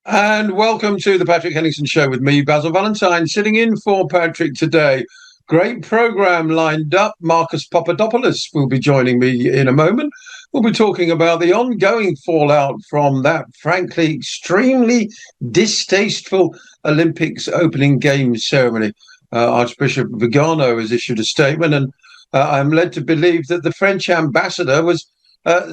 And welcome to the Patrick Henningsen Show with me, Basil Valentine, sitting in for Patrick today. Great program lined up. Marcus Papadopoulos will be joining me in a moment. We'll be talking about the ongoing fallout from that, frankly, extremely distasteful Olympics opening games ceremony. Archbishop Vigano has issued a statement, and I'm led to believe that the French ambassador was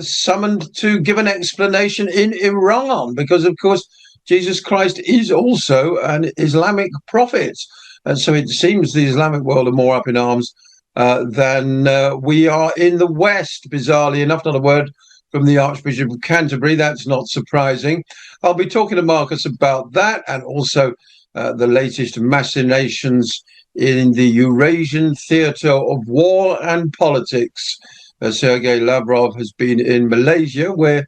summoned to give an explanation in Iran, because, of course, Jesus Christ is also an Islamic prophet. And so it seems the Islamic world are more up in arms than we are in the West, bizarrely enough. Not a word from the Archbishop of Canterbury. That's not surprising. I'll be talking to Marcus about that, and also the latest machinations in the Eurasian theatre of war and politics. Sergei Lavrov has been in Malaysia, where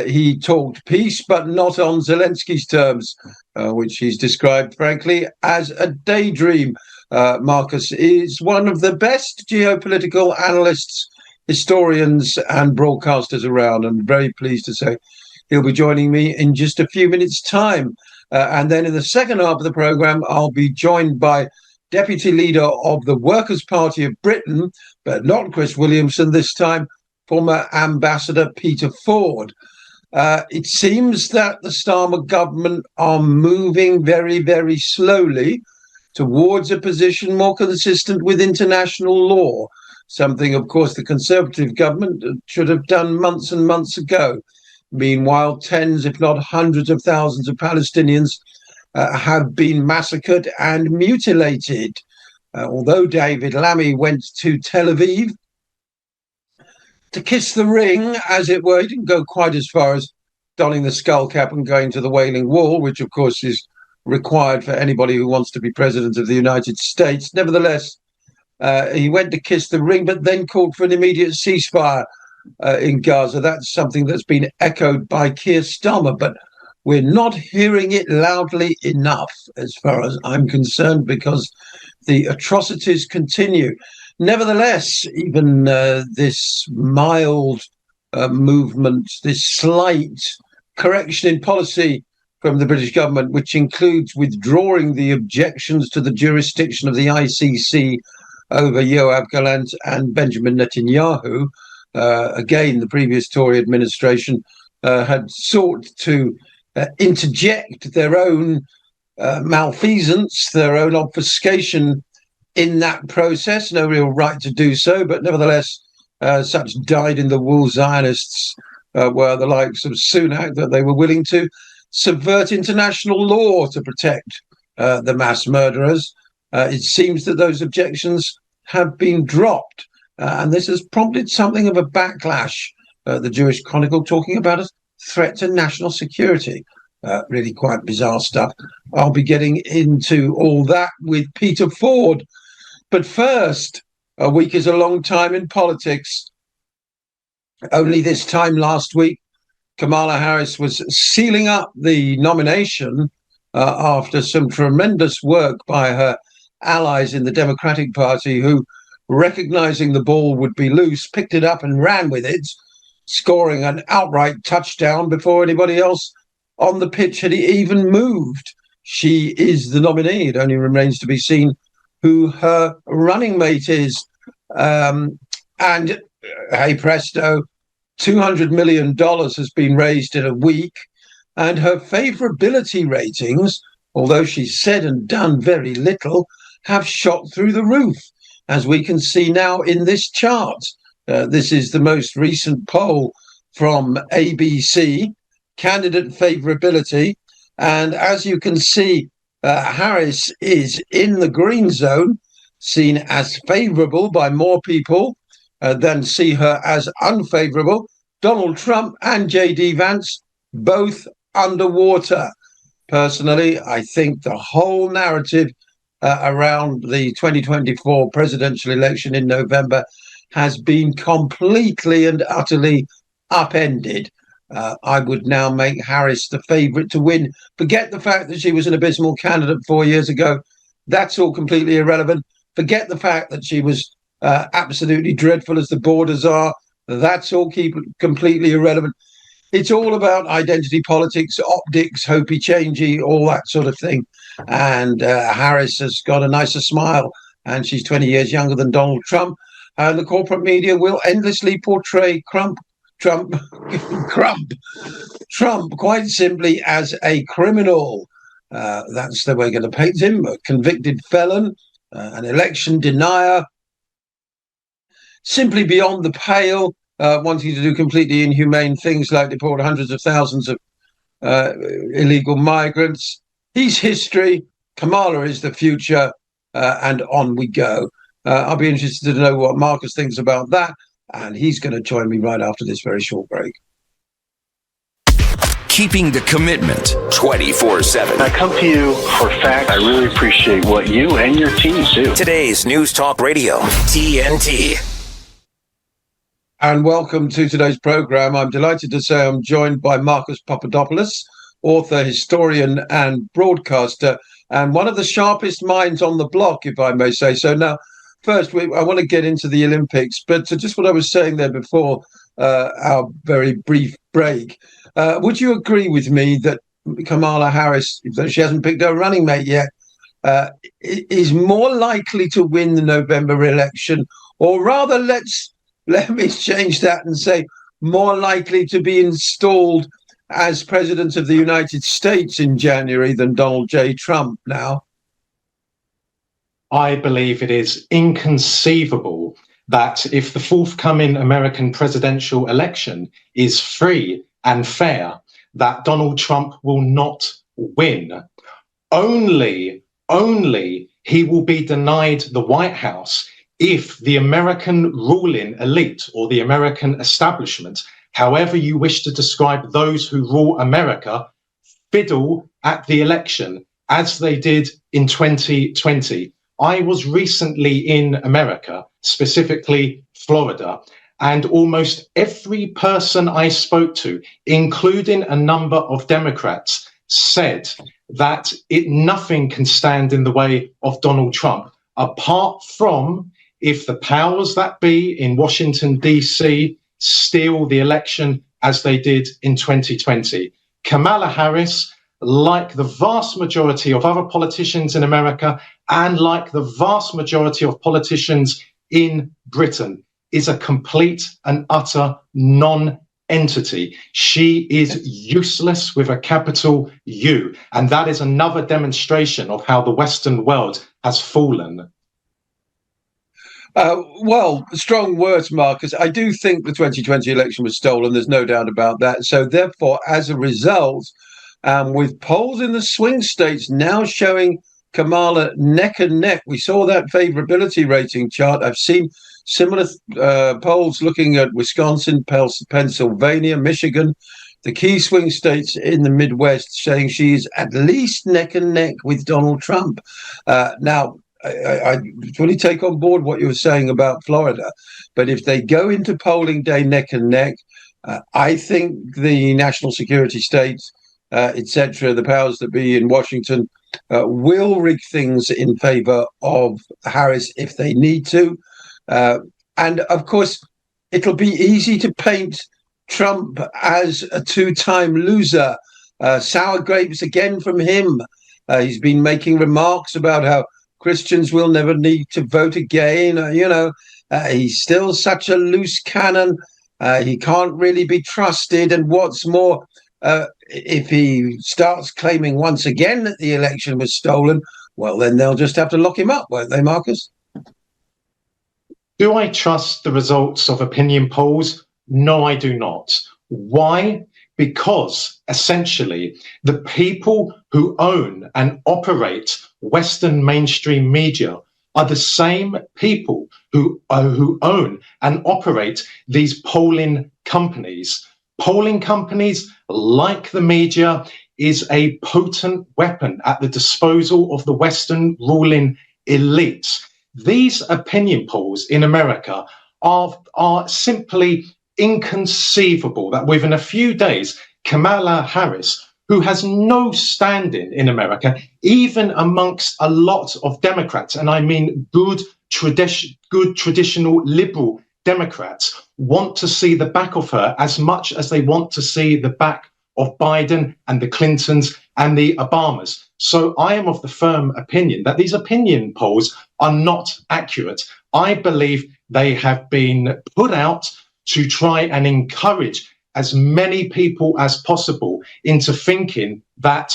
he talked peace, but not on Zelensky's terms, which he's described, frankly, as a daydream. Marcus is one of the best geopolitical analysts, historians, and broadcasters around. I'm very pleased to say he'll be joining me in just a few minutes' time. And then in the second half of the programme, I'll be joined by Deputy Leader of the Workers' Party of Britain, but not Chris Williamson this time, former Ambassador Peter Ford. It seems that the Starmer government are moving very, very slowly towards a position more consistent with international law, something, of course, the Conservative government should have done months and months ago. Meanwhile, tens, if not hundreds of thousands of Palestinians have been massacred and mutilated. Although David Lammy went to Tel Aviv to kiss the ring, as it were, he didn't go quite as far as donning the skull cap and going to the Wailing Wall, which, of course, is required for anybody who wants to be president of the United States. Nevertheless, he went to kiss the ring, but then called for an immediate ceasefire in Gaza. That's something that's been echoed by Keir Starmer, but we're not hearing it loudly enough, as far as I'm concerned, because the atrocities continue. Nevertheless, even this mild movement, this slight correction in policy from the British government, which includes withdrawing the objections to the jurisdiction of the ICC over Yoav Gallant and Benjamin Netanyahu. Again, the previous Tory administration had sought to interject their own malfeasance, their own obfuscation in that process. No real right to do so, but nevertheless, such dyed-in-the-wool Zionists were the likes of Sunak that they were willing to subvert international law to protect the mass murderers. It seems that those objections have been dropped, and this has prompted something of a backlash. The Jewish Chronicle talking about a threat to national security. Really quite bizarre stuff. I'll be getting into all that with Peter Ford. But first, a week is a long time in politics. Only this time last week, Kamala Harris was sealing up the nomination after some tremendous work by her allies in the Democratic Party, who, recognizing the ball would be loose, picked it up and ran with it, scoring an outright touchdown before anybody else on the pitch had even moved. She is the nominee. It only remains to be seen who her running mate is. And hey presto, $200 million has been raised in a week, and her favourability ratings, although she's said and done very little, have shot through the roof, as we can see now in this chart. This is the most recent poll from ABC, candidate favourability, and as you can see, Harris is in the green zone, seen as favourable by more people than see her as unfavourable. Donald Trump and J.D. Vance, both underwater. Personally, I think the whole narrative around the 2024 presidential election in November has been completely and utterly upended. I would now make Harris the favourite to win. Forget the fact that she was an abysmal candidate 4 years ago. That's all completely irrelevant. Forget the fact that she was absolutely dreadful as the borders are. That's all completely irrelevant. It's all about identity politics, optics, hopey-changey, all that sort of thing. And Harris has got a nicer smile, and she's 20 years younger than Donald Trump. And the corporate media will endlessly portray Trump, quite simply as a criminal. That's the way we're going to paint him, a convicted felon, an election denier, simply beyond the pale, wanting to do completely inhumane things like deport hundreds of thousands of illegal migrants. He's history. Kamala is the future, and on we go. I'll be interested to know what Marcus thinks about that, and he's going to join me right after this very short break. Keeping the commitment 24/7. I come to you for facts. I really appreciate what you and your team do. Today's News Talk Radio, TNT. And welcome to today's program. I'm delighted to say I'm joined by Marcus Papadopoulos, author, historian, and broadcaster, and one of the sharpest minds on the block, if I may say so. Now, first, I want to get into the Olympics, but to just what I was saying there before our very brief break, would you agree with me that Kamala Harris, though she hasn't picked her running mate yet, is more likely to win the November election, or rather, let me change that and say more likely to be installed as President of the United States in January than Donald J. Trump now? I believe it is inconceivable that if the forthcoming American presidential election is free and fair, that Donald Trump will not win. Only he will be denied the White House if the American ruling elite or the American establishment, however you wish to describe those who rule America, fiddle at the election as they did in 2020. I was recently in America, specifically Florida, and almost every person I spoke to, including a number of Democrats, said that nothing can stand in the way of Donald Trump, apart from if the powers that be in Washington, D.C. steal the election as they did in 2020. Kamala Harris, like the vast majority of other politicians in America and like the vast majority of politicians in Britain, is a complete and utter non-entity. She is useless with a capital U. And that is another demonstration of how the Western world has fallen. Well, strong words, Marcus. I do think the 2020 election was stolen. There's no doubt about that. So therefore, as a result, with polls in the swing states now showing Kamala neck and neck, we saw that favorability rating chart. I've seen similar polls looking at Wisconsin, Pennsylvania, Michigan, the key swing states in the Midwest, saying she's at least neck and neck with Donald Trump. Now, I fully take on board what you were saying about Florida, but if they go into polling day neck and neck, I think the national security states, etc., the powers that be in Washington, will rig things in favor of Harris if they need to. And of course, it'll be easy to paint Trump as a two-time loser. Sour grapes again from him. He's been making remarks about how Christians will never need to vote again. He's still such a loose cannon. He can't really be trusted. And what's more, if he starts claiming once again that the election was stolen, well, then they'll just have to lock him up, won't they, Marcus? Do I trust the results of opinion polls? No, I do not. Why? Because essentially the people who own and operate Western mainstream media are the same people who own and operate these polling companies. Polling companies, like the media, is a potent weapon at the disposal of the Western ruling elites. These opinion polls in America are simply inconceivable that within a few days, Kamala Harris, who has no standing in America, even amongst a lot of Democrats, and I mean good traditional liberal Democrats want to see the back of her as much as they want to see the back of Biden and the Clintons and the Obamas. So I am of the firm opinion that these opinion polls are not accurate. I believe they have been put out to try and encourage as many people as possible into thinking that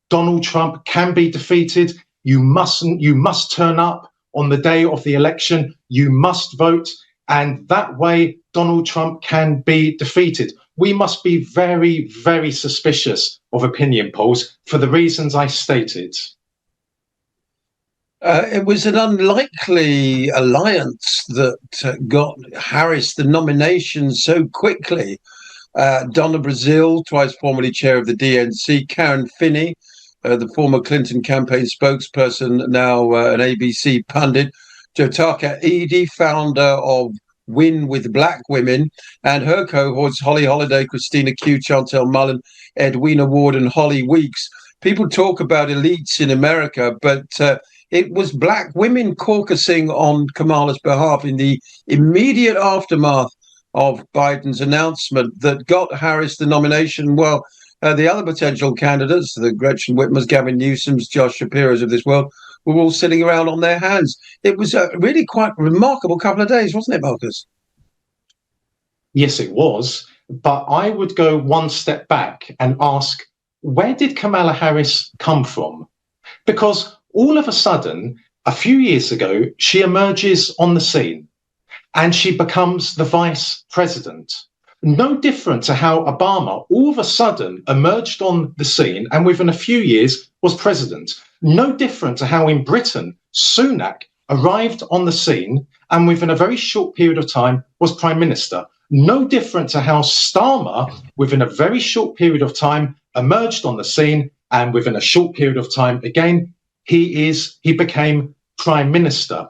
Donald Trump can be defeated. You must turn up on the day of the election. You must vote. And that way, Donald Trump can be defeated. We must be very, very suspicious of opinion polls for the reasons I stated. It was an unlikely alliance that got Harris the nomination so quickly. Donna Brazile, twice formerly chair of the DNC, Karen Finney, the former Clinton campaign spokesperson, now an ABC pundit, Jotaka Edie, founder of Win with Black Women, and her cohorts, Holly Holiday, Christina Q, Chantel Mullen, Edwina Ward, and Holly Weeks. People talk about elites in America, but it was black women caucusing on Kamala's behalf in the immediate aftermath of Biden's announcement that got Harris the nomination. Well, the other potential candidates, the Gretchen Whitmers, Gavin Newsoms, Josh Shapiro's of this world, were all sitting around on their hands. It was a really quite remarkable couple of days, wasn't it, Marcus? Yes, it was. But I would go one step back and ask, where did Kamala Harris come from? Because all of a sudden, a few years ago, she emerges on the scene and she becomes the vice president. No different to how Obama all of a sudden emerged on the scene and within a few years was president. No different to how in Britain, Sunak arrived on the scene and within a very short period of time was prime minister. No different to how Starmer, within a very short period of time, emerged on the scene and within a short period of time, again, he became prime minister.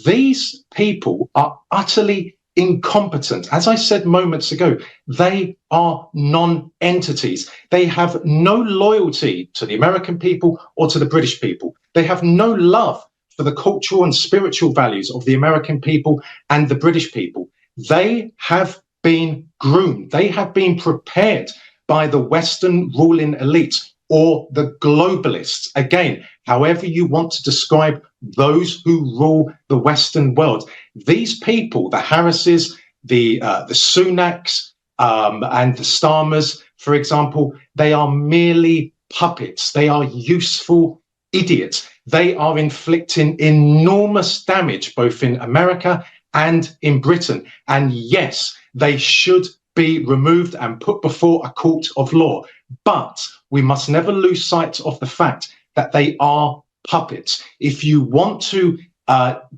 These people are utterly incompetent. As I said moments ago, they are non-entities. They have no loyalty to the American people or to the British people. They have no love for the cultural and spiritual values of the American people and the British people. They have been groomed. They have been prepared by the Western ruling elite or the globalists. Again, however you want to describe those who rule the Western world. These people, the Harrises, the Sunaks, and the Starmers, for example, they are merely puppets. They are useful idiots. They are inflicting enormous damage both in America and in Britain. And yes, they should be removed and put before a court of law. But we must never lose sight of the fact that they are puppets. If you want to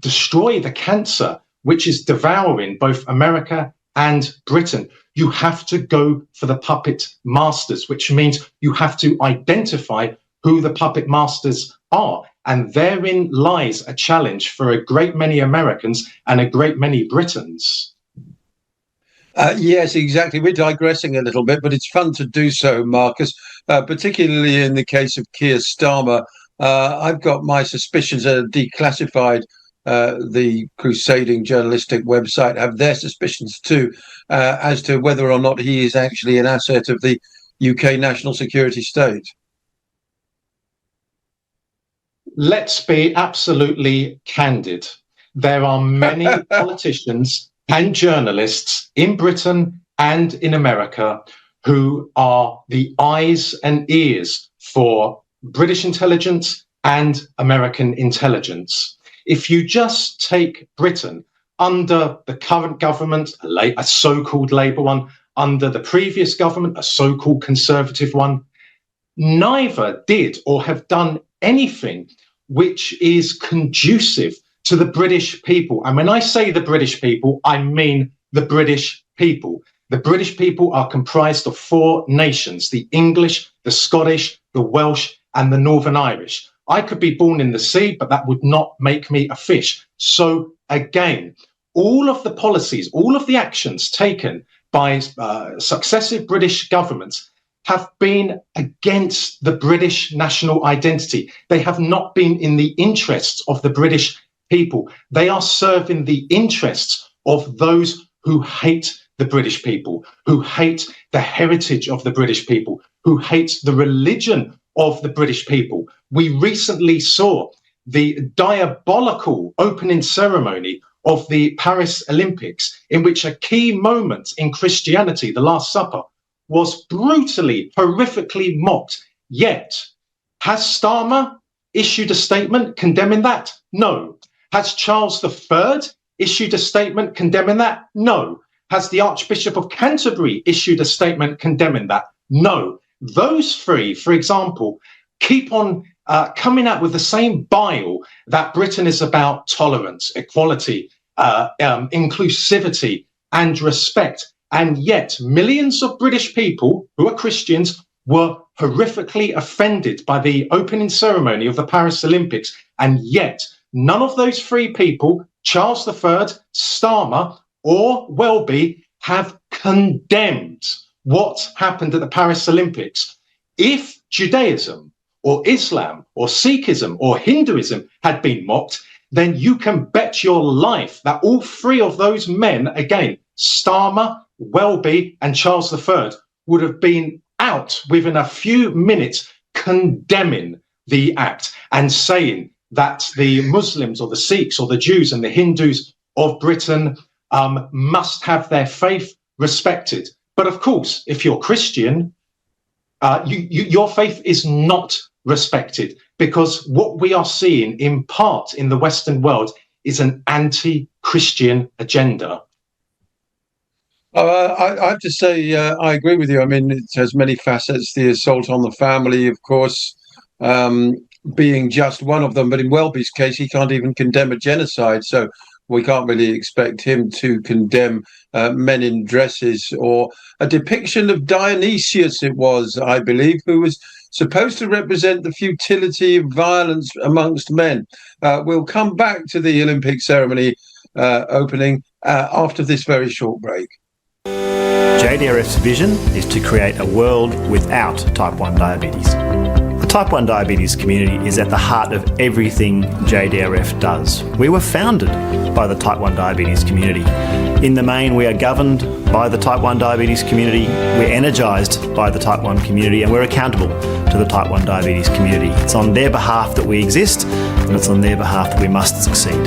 destroy the cancer which is devouring both America and Britain, you have to go for the puppet masters, which means you have to identify who the puppet masters are. And therein lies a challenge for a great many Americans and a great many Britons. Yes, exactly. We're digressing a little bit, but it's fun to do so, Marcus, particularly in the case of Keir Starmer. I've got my suspicions that declassified the crusading journalistic website have their suspicions too as to whether or not he is actually an asset of the UK national security state. Let's be absolutely candid. There are many politicians and journalists in Britain and in America who are the eyes and ears for British intelligence and American intelligence. If you just take Britain under the current government, a so-called Labour one, under the previous government, a so-called Conservative one, neither did or have done anything which is conducive to the British people. And when I say the British people, I mean the British people. The British people are comprised of four nations: the English, the Scottish, the Welsh, and the Northern Irish. I could be born in the sea, but that would not make me a fish. So again, all of the policies, all of the actions taken by successive British governments have been against the British national identity. They have not been in the interests of the British people. They are serving the interests of those who hate the British people, who hate the heritage of the British people, who hate the religion of the British people. We recently saw the diabolical opening ceremony of the Paris Olympics, in which a key moment in Christianity, the Last Supper, was brutally, horrifically mocked. Yet, has Starmer issued a statement condemning that? No. Has Charles III issued a statement condemning that? No. Has the Archbishop of Canterbury issued a statement condemning that? No. Those three, for example, keep on coming out with the same bile that Britain is about tolerance, equality, inclusivity, and respect. And yet, millions of British people who are Christians were horrifically offended by the opening ceremony of the Paris Olympics. And yet, none of those three people, Charles III, Starmer, or Welby, have condemned what happened at the Paris Olympics. If Judaism or Islam or Sikhism or Hinduism had been mocked, then you can bet your life that all three of those men, again, Starmer, Welby, and Charles III, would have been out within a few minutes condemning the act and saying that the Muslims or the Sikhs or the Jews and the Hindus of Britain must have their faith respected. But of course, if you're Christian, your faith is not respected, because what we are seeing in part in the Western world is an anti-Christian agenda. I have to say, I agree with you. I mean, it has many facets. The assault on the family, of course, being just one of them. But in Welby's case, he can't even condemn a genocide. So we can't really expect him to condemn men in dresses, or a depiction of Dionysius, it was, I believe, who was supposed to represent the futility of violence amongst men. We'll come back to the Olympic ceremony opening after this very short break. JDRF's vision is to create a world without type 1 diabetes. The type 1 diabetes community is at the heart of everything JDRF does. We were founded by the type 1 diabetes community. In the main, we are governed by the type 1 diabetes community, we're energised by the type 1 community, and we're accountable to the type 1 diabetes community. It's on their behalf that we exist, and it's on their behalf that we must succeed.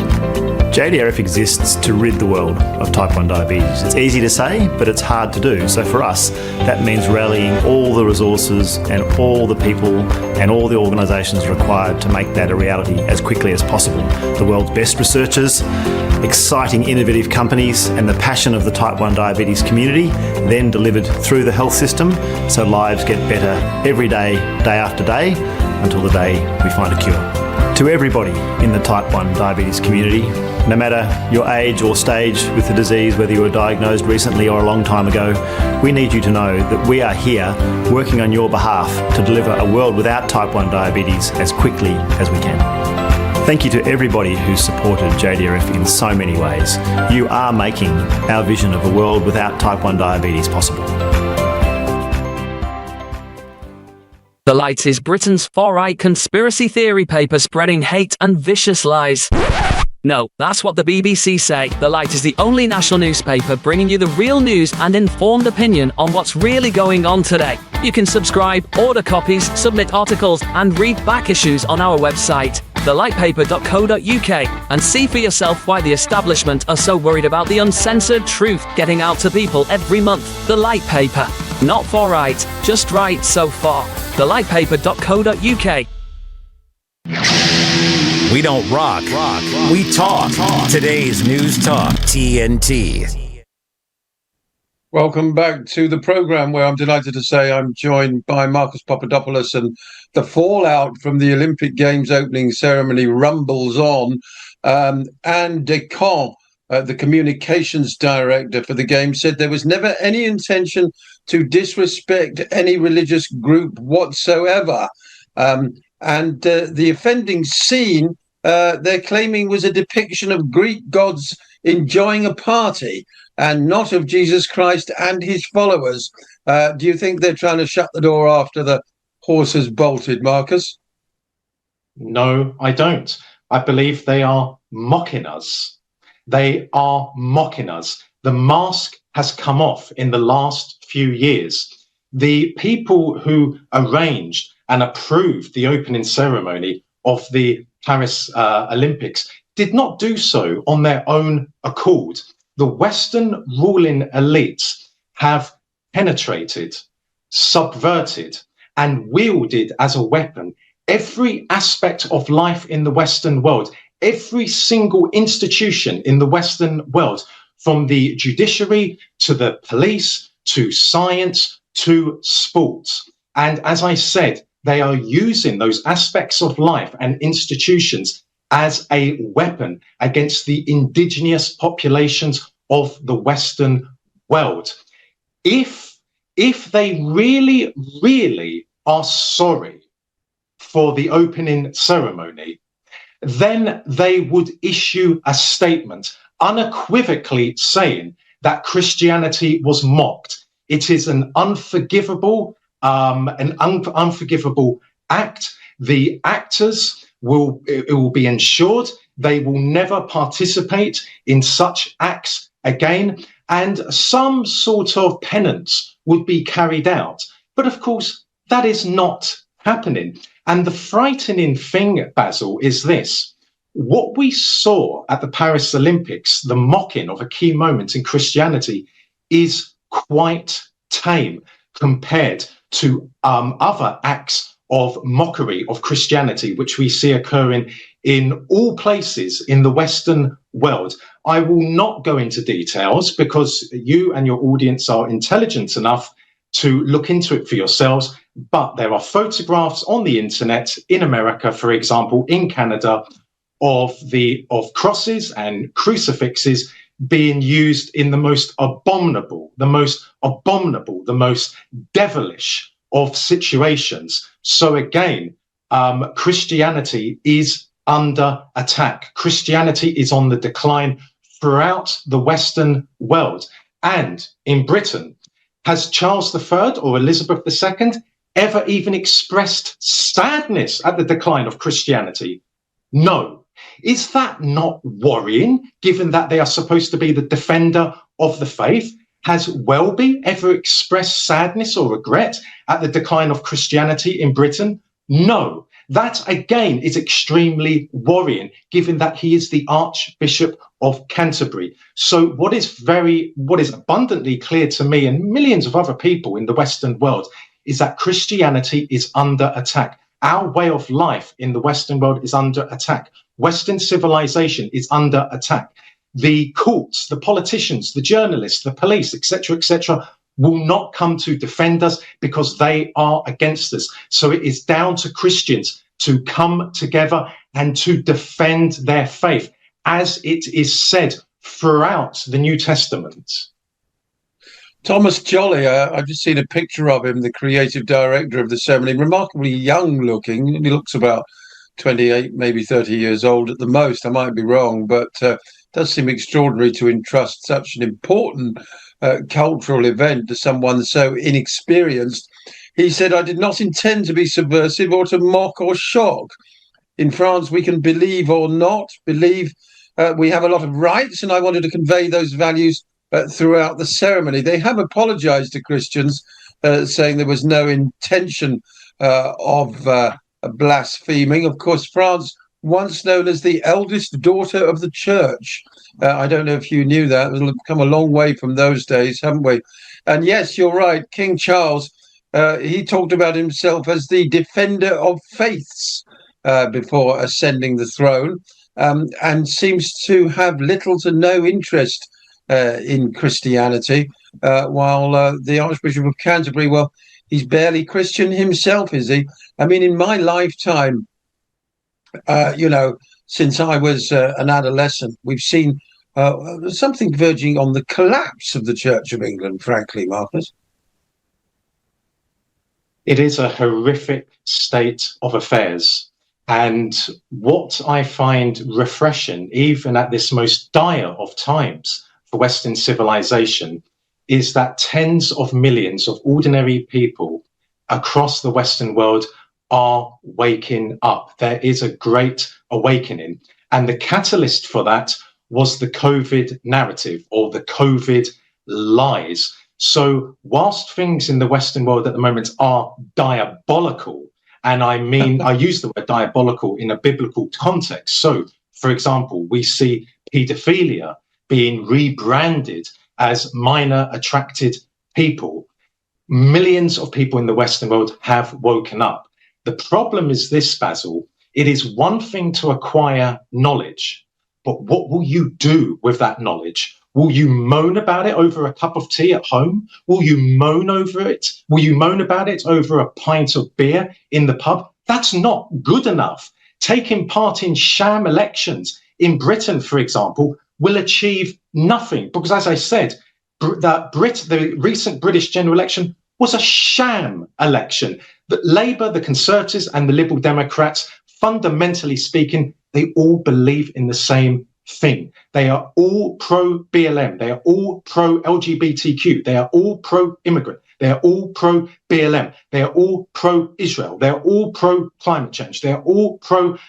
JDRF exists to rid the world of type 1 diabetes. It's easy to say, but it's hard to do. So for us, that means rallying all the resources and all the people and all the organisations required to make that a reality as quickly as possible. The world's best researchers, exciting innovative companies, and the passion of the type 1 diabetes community, then delivered through the health system so lives get better every day, day after day, until the day we find a cure. To everybody in the type 1 diabetes community, no matter your age or stage with the disease, whether you were diagnosed recently or a long time ago, we need you to know that we are here working on your behalf to deliver a world without type 1 diabetes as quickly as we can. Thank you to everybody who's supported JDRF in so many ways. You are making our vision of a world without type 1 diabetes possible. The Light is Britain's far-right conspiracy theory paper spreading hate and vicious lies. No, that's what the BBC say. The Light is the only national newspaper bringing you the real news and informed opinion on what's really going on today. You can subscribe, order copies, submit articles, and read back issues on our website, thelightpaper.co.uk, and see for yourself why the establishment are so worried about the uncensored truth getting out to people every month. The Light Paper. Not far right, just right so far. thelightpaper.co.uk. We don't rock, we talk. Today's News Talk, TNT. Welcome back to the programme, where I'm delighted to say I'm joined by Marcus Papadopoulos, and the fallout from the Olympic Games opening ceremony rumbles on. Anne Descamps, the communications director for the Games, said there was never any intention to disrespect any religious group whatsoever. And the offending scene, they're claiming, was a depiction of Greek gods enjoying a party and not of Jesus Christ and his followers. Do you think they're trying to shut the door after the horse has bolted, Marcus? No, I don't. I believe they are mocking us. They are mocking us. The mask has come off in the last few years. The people who arranged and approved the opening ceremony of the Paris Olympics did not do so on their own accord. The Western ruling elites have penetrated, subverted, and wielded as a weapon every aspect of life in the Western world, every single institution in the Western world, from the judiciary to the police to science to sports. And as I said, they are using those aspects of life and institutions as a weapon against the indigenous populations of the Western world. If they really, really are sorry for the opening ceremony, then they would issue a statement unequivocally saying that Christianity was mocked. It is an unforgivable act. The actors will be ensured they will never participate in such acts again, and some sort of penance would be carried out. But of course, that is not happening. And the frightening thing, Basil, is this. What we saw at the Paris Olympics, the mocking of a key moment in Christianity, is quite tame compared to other acts of mockery of Christianity, which we see occurring in all places in the Western world. I will not go into details because you and your audience are intelligent enough to look into it for yourselves. But there are photographs on the internet in America, for example, in Canada, of crosses and crucifixes being used in the most abominable, the most devilish of situations. So again, Christianity is under attack. Christianity is on the decline throughout the Western world. And in Britain, has Charles III or Elizabeth II ever even expressed sadness at the decline of Christianity? No. Is that not worrying, given that they are supposed to be the defender of the faith? Has Welby ever expressed sadness or regret at the decline of Christianity in Britain? No. That, again, is extremely worrying, given that he is the Archbishop of Canterbury. So what is abundantly clear to me and millions of other people in the Western world is that Christianity is under attack. Our way of life in the Western world is under attack. Western civilization is under attack. The courts, the politicians, the journalists, the police, etc., will not come to defend us because they are against us. So it is down to Christians to come together and to defend their faith, as it is said throughout the New Testament. Thomas Jolly, I've just seen a picture of him, the creative director of the ceremony, remarkably young looking. He looks about 28, maybe 30 years old at the most. I might be wrong, but does seem extraordinary to entrust such an important cultural event to someone so inexperienced. He said, "I did not intend to be subversive or to mock or shock. In France, we can believe or not believe. We have a lot of rights, and I wanted to convey those values throughout the ceremony." They have apologized to Christians, saying there was no intention of blaspheming. Of course, France, once known as the eldest daughter of the church. I don't know if you knew that. We've come a long way from those days, haven't we? And yes, you're right. King Charles, he talked about himself as the defender of faiths before ascending the throne, and seems to have little to no interest in Christianity, while the Archbishop of Canterbury, well, he's barely Christian himself, is he? I mean, in my lifetime, since I was an adolescent, we've seen something verging on the collapse of the Church of England, frankly, Marcus. It is a horrific state of affairs. And what I find refreshing, even at this most dire of times for Western civilization, is that tens of millions of ordinary people across the Western world are waking up. There is a great awakening. And the catalyst for that was the COVID narrative or the COVID lies. So whilst things in the Western world at the moment are diabolical, and I mean, I use the word diabolical in a biblical context. So, for example, we see paedophilia being rebranded as minor attracted people. Millions of people in the Western world have woken up. The problem is this, Basil. It is one thing to acquire knowledge, but what will you do with that knowledge? Will you moan about it over a cup of tea at home? Will you moan over it? Will you moan about it over a pint of beer in the pub? That's not good enough. Taking part in sham elections in Britain, for example, will achieve nothing because, as I said, the recent British general election was a sham election. But Labour, the Conservatives and the Liberal Democrats, fundamentally speaking, they all believe in the same thing. They are all pro-BLM. They are all pro-LGBTQ. They are all pro-immigrant. They are all pro-BLM. They are all pro-Israel. They are all pro-climate change. They are all pro-COVID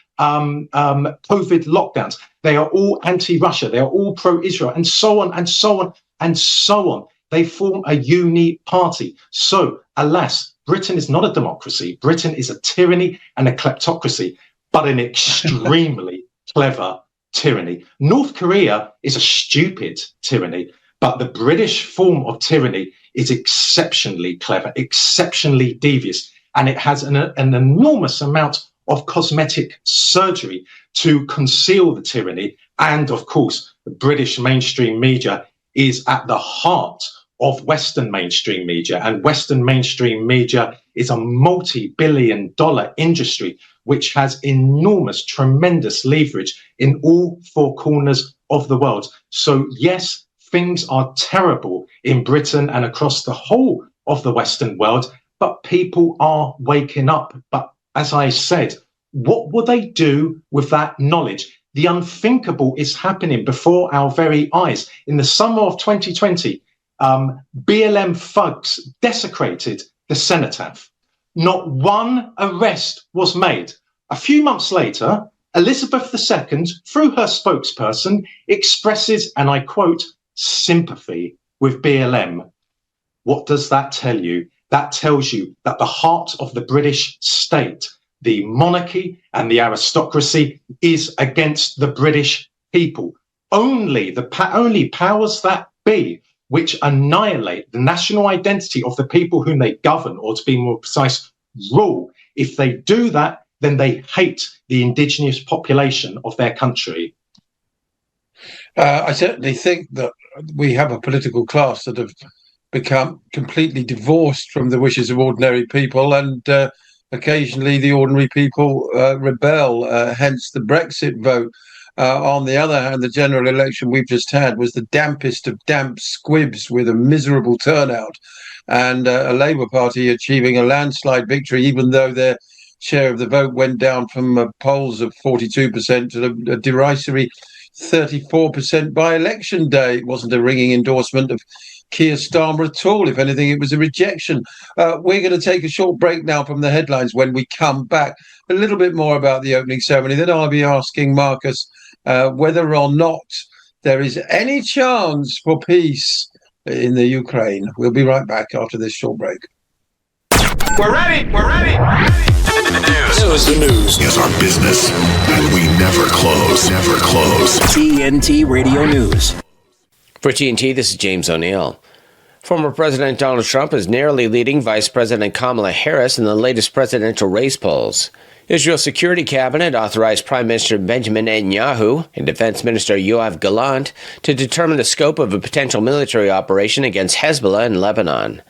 lockdowns. They are all anti-Russia. They are all pro-Israel, and so on and so on and so on. They form a uni party. So, alas, Britain is not a democracy. Britain is a tyranny and a kleptocracy, but an extremely clever tyranny. North Korea is a stupid tyranny, but the British form of tyranny is exceptionally clever, exceptionally devious, and it has an enormous amount of cosmetic surgery to conceal the tyranny. And of course, the British mainstream media is at the heart of Western mainstream media, and Western mainstream media is a multi-billion-dollar industry which has enormous, tremendous leverage in all four corners of the world. So yes, things are terrible in Britain and across the whole of the Western world, but people are waking up. But as I said, what will they do with that knowledge? The unthinkable is happening before our very eyes. In the summer of 2020, BLM thugs desecrated the Cenotaph. Not one arrest was made. A few months later, Elizabeth II, through her spokesperson, expresses, and I quote, sympathy with BLM. What does that tell you? That tells you that the heart of the British state, the monarchy and the aristocracy, is against the British people. Only powers that be, which annihilate the national identity of the people whom they govern, or to be more precise, rule. If they do that, then they hate the indigenous population of their country. I certainly think that we have a political class that have become completely divorced from the wishes of ordinary people, and occasionally the ordinary people rebel, hence the Brexit vote. On the other hand, the general election we've just had was the dampest of damp squibs with a miserable turnout, and a Labour Party achieving a landslide victory, even though their share of the vote went down from polls of 42% to a derisory 34% by election day. It wasn't a ringing endorsement of Keir Starmer at all. If anything, it was a rejection. We're going to take a short break now from the headlines. When we come back, a little bit more about the opening ceremony. Then I'll be asking Marcus whether or not there is any chance for peace in the Ukraine. We'll be right back after this short break. We're ready. The news is our business, and we never close. TNT Radio News. For TNT, this is James O'Neill. Former President Donald Trump is narrowly leading Vice President Kamala Harris in the latest presidential race polls. Israel's Security Cabinet authorized Prime Minister Benjamin Netanyahu and Defense Minister Yoav Gallant to determine the scope of a potential military operation against Hezbollah in Lebanon.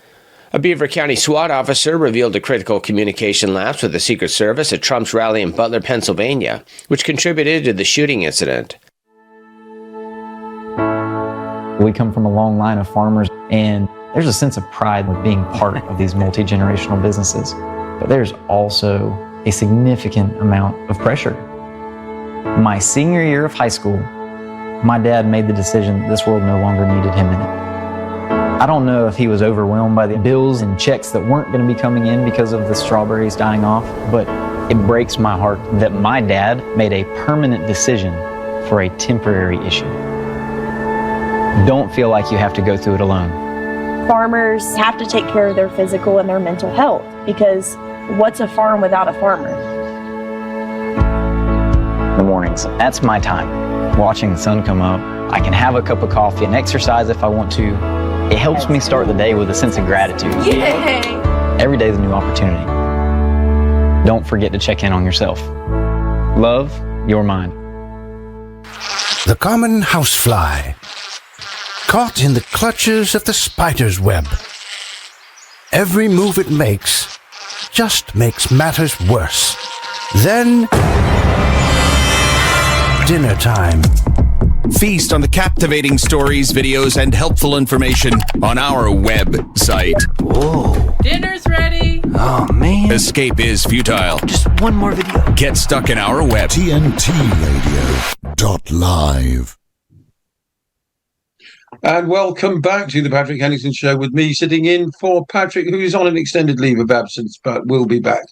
A Beaver County SWAT officer revealed a critical communication lapse with the Secret Service at Trump's rally in Butler, Pennsylvania, which contributed to the shooting incident. We come from a long line of farmers, and there's a sense of pride with being part of these multi-generational businesses. But there's also a significant amount of pressure. My senior year of high school, my dad made the decision that this world no longer needed him in it. I don't know if he was overwhelmed by the bills and checks that weren't going to be coming in because of the strawberries dying off, but it breaks my heart that my dad made a permanent decision for a temporary issue. Don't feel like you have to go through it alone. Farmers have to take care of their physical and their mental health, because what's a farm without a farmer? The mornings, that's my time. Watching the sun come up, I can have a cup of coffee and exercise if I want to. It helps me start the day with a sense of gratitude. Yay! Every day is a new opportunity. Don't forget to check in on yourself. Love, your mind. The common housefly, caught in the clutches of the spider's web. Every move it makes just makes matters worse. Then, dinner time. Feast on the captivating stories, videos, and helpful information on our website. Whoa. Dinner's ready. Oh, man. Escape is futile. Just one more video. Get stuck in our web. TNTradio.live. And welcome back to the Patrick Henningson Show with me sitting in for Patrick, who is on an extended leave of absence, but will be back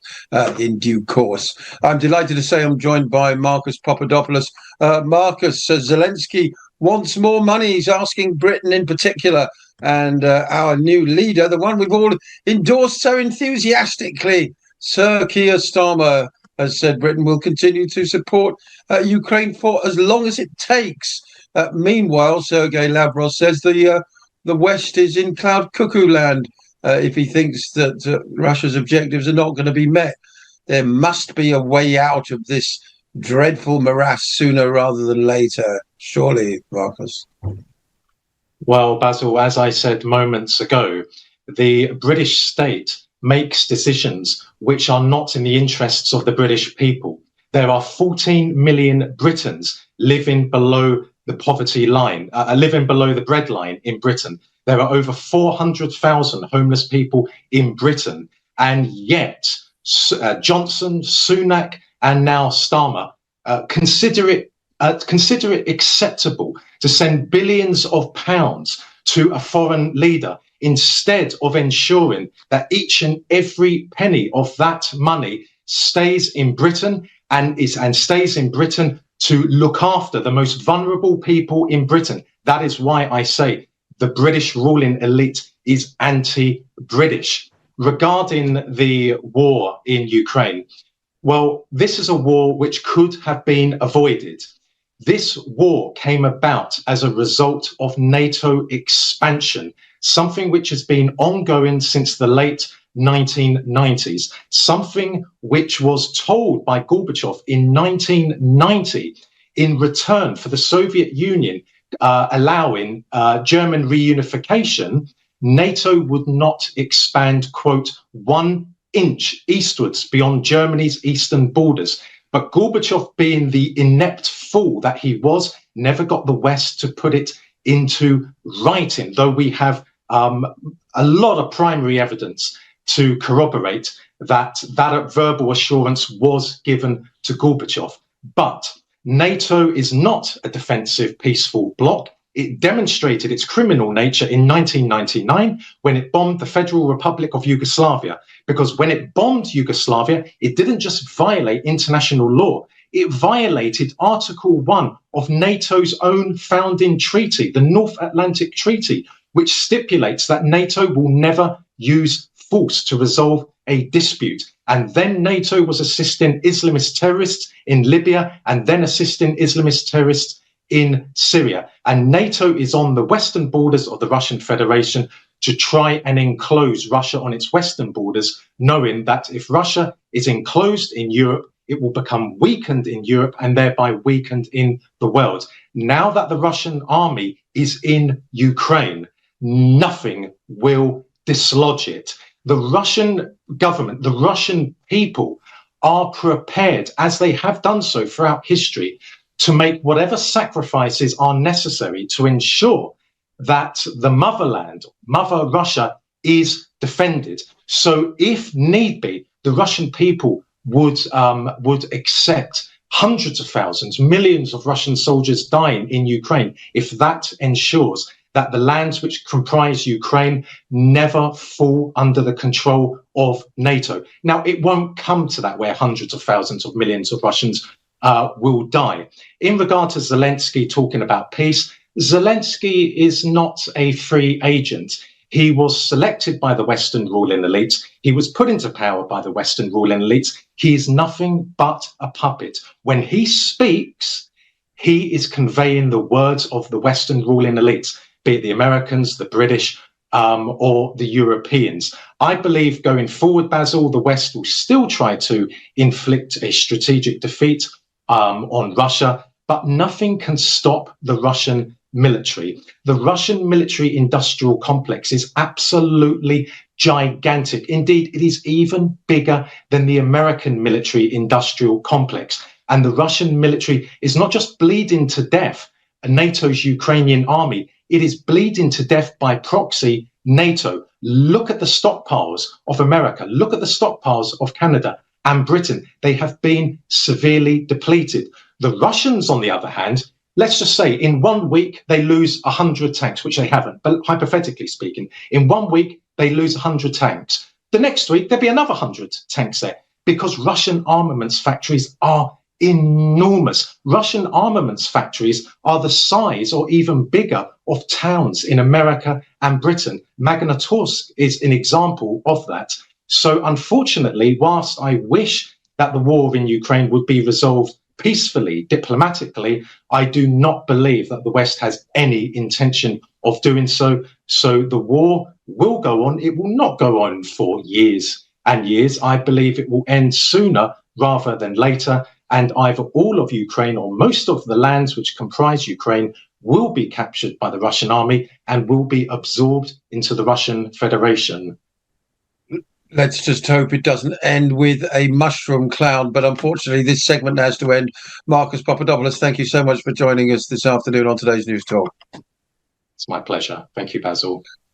in due course. I'm delighted to say I'm joined by Marcus Papadopoulos. Marcus, Zelensky wants more money. He's asking Britain in particular, and our new leader, the one we've all endorsed so enthusiastically, Sir Keir Starmer, has said Britain will continue to support Ukraine for as long as it takes. Meanwhile, Sergei Lavrov says the West is in cloud cuckoo land if he thinks that Russia's objectives are not going to be met. There must be a way out of this dreadful morass sooner rather than later. Surely, Marcus. Well, Basil, as I said moments ago, the British state makes decisions which are not in the interests of the British people. There are 14 million Britons living below the poverty line, living below the breadline in Britain. There are over 400,000 homeless people in Britain. And yet Johnson, Sunak, and now Starmer consider it acceptable to send billions of pounds to a foreign leader instead of ensuring that each and every penny of that money stays in Britain and stays in Britain to look after the most vulnerable people in Britain. That is why I say the British ruling elite is anti-British. Regarding the war in Ukraine, well, this is a war which could have been avoided. This war came about as a result of NATO expansion, something which has been ongoing since the late 1990s, something which was told by Gorbachev in 1990 in return for the Soviet Union allowing German reunification. NATO would not expand, quote, 1 inch eastwards beyond Germany's eastern borders. But Gorbachev, being the inept fool that he was, never got the West to put it into writing, though we have a lot of primary evidence to corroborate that verbal assurance was given to Gorbachev. But NATO is not a defensive, peaceful bloc. It demonstrated its criminal nature in 1999 when it bombed the Federal Republic of Yugoslavia. Because when it bombed Yugoslavia, it didn't just violate international law. It violated Article 1 of NATO's own founding treaty, the North Atlantic Treaty, which stipulates that NATO will never use force to resolve a dispute. And then NATO was assisting Islamist terrorists in Libya and then assisting Islamist terrorists in Syria. And NATO is on the western borders of the Russian Federation to try and enclose Russia on its western borders, knowing that if Russia is enclosed in Europe, it will become weakened in Europe and thereby weakened in the world. Now that the Russian army is in Ukraine, nothing will dislodge it. The Russian government, the Russian people are prepared, as they have done so throughout history, to make whatever sacrifices are necessary to ensure that the motherland, Mother Russia, is defended. So if need be, the Russian people would accept hundreds of thousands, millions of Russian soldiers dying in Ukraine if that ensures that the lands which comprise Ukraine never fall under the control of NATO. Now, it won't come to that where hundreds of thousands of millions of Russians will die. In regard to Zelensky talking about peace, Zelensky is not a free agent. He was selected by the Western ruling elites. He was put into power by the Western ruling elites. He is nothing but a puppet. When he speaks, he is conveying the words of the Western ruling elites, be it the Americans, the British, or the Europeans. I believe going forward, Basil, the West will still try to inflict a strategic defeat on Russia, but nothing can stop the Russian military. The Russian military-industrial complex is absolutely gigantic. Indeed, it is even bigger than the American military-industrial complex. And the Russian military is not just bleeding to death NATO's Ukrainian army, it is bleeding to death by proxy NATO. Look at the stockpiles of America. Look at the stockpiles of Canada and Britain. They have been severely depleted. The Russians, on the other hand, let's just say in 1 week, they lose 100 tanks, which they haven't, but hypothetically speaking, in 1 week, they lose 100 tanks. The next week, there'll be another 100 tanks there because Russian armaments factories are enormous. Russian armaments factories are the size or even bigger of towns in America and Britain. Magnitogorsk is an example of that. So unfortunately, whilst I wish that the war in Ukraine would be resolved peacefully, diplomatically, I do not believe that the West has any intention of doing so. So the war will go on. It will not go on for years and years. I believe it will end sooner rather than later. And either all of Ukraine or most of the lands which comprise Ukraine will be captured by the Russian army and will be absorbed into the Russian Federation. Let's just hope it doesn't end with a mushroom cloud. But unfortunately, this segment has to end. Marcus Papadopoulos, thank you so much for joining us this afternoon on today's News Talk. It's my pleasure. Thank you, Basil.